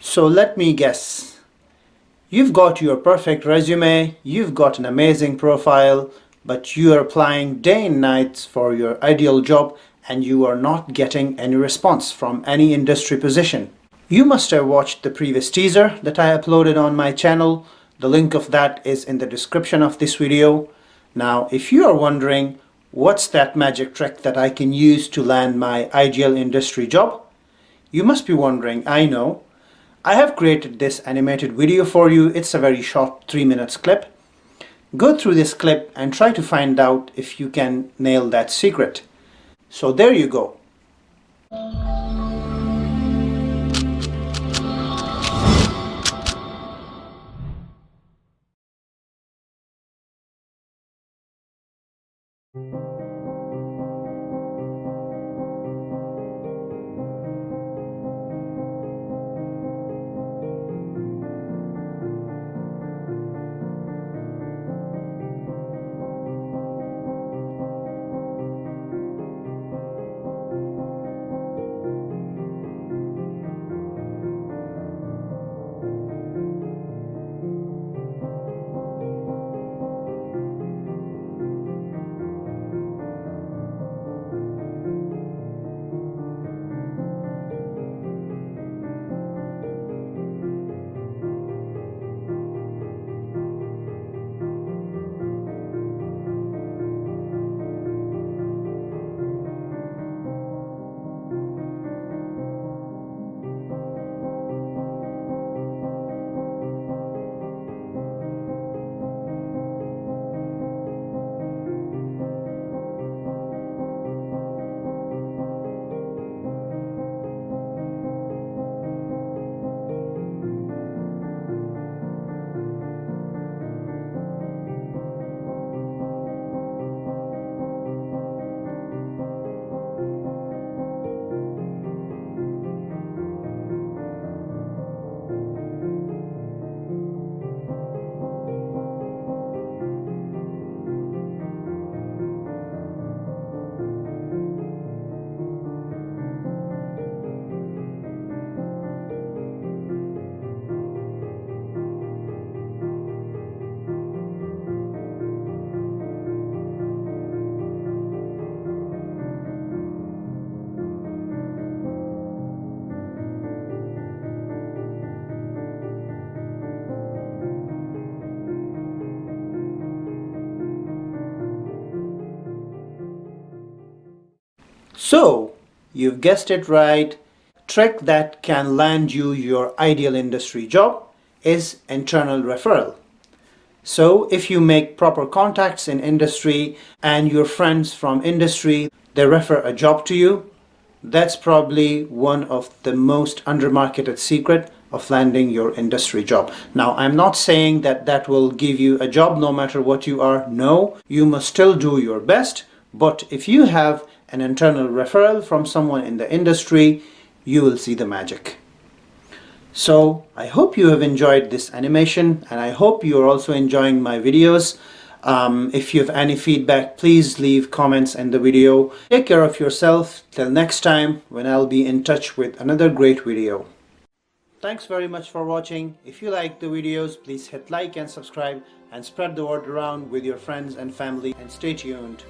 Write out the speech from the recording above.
So let me guess. You've got your perfect resume, you've got an amazing profile, but you are applying day and night for your ideal job and you are not getting any response from any industry position. You must have watched the previous teaser that I uploaded on my channel. The link of that is in the description of this video. Now, if you are wondering what's that magic trick that I can use to land my ideal industry job, you must be wondering, I know. I have created this animated video for you. It's a very short 3 minutes clip. Go through this clip and try to find out if you can nail that secret. So there you go. So, you've guessed it right. Trick that can land you your ideal industry job is internal referral. So, if you make proper contacts in industry and your friends from industry, they refer a job to you, that's probably one of the most undermarketed secret of landing your industry job. Now, I'm not saying that that will give you a job no matter what you are. No, you must still do your best. But if you have an internal referral from someone in the industry, you will see the magic. So I hope you have enjoyed this animation and I hope you are also enjoying my videos. If you have any feedback, please leave comments in the video. Take care of yourself till next time when I'll be in touch with another great video. Thanks very much for watching. If you like the videos, please hit like and subscribe and spread the word around with your friends and family, and stay tuned.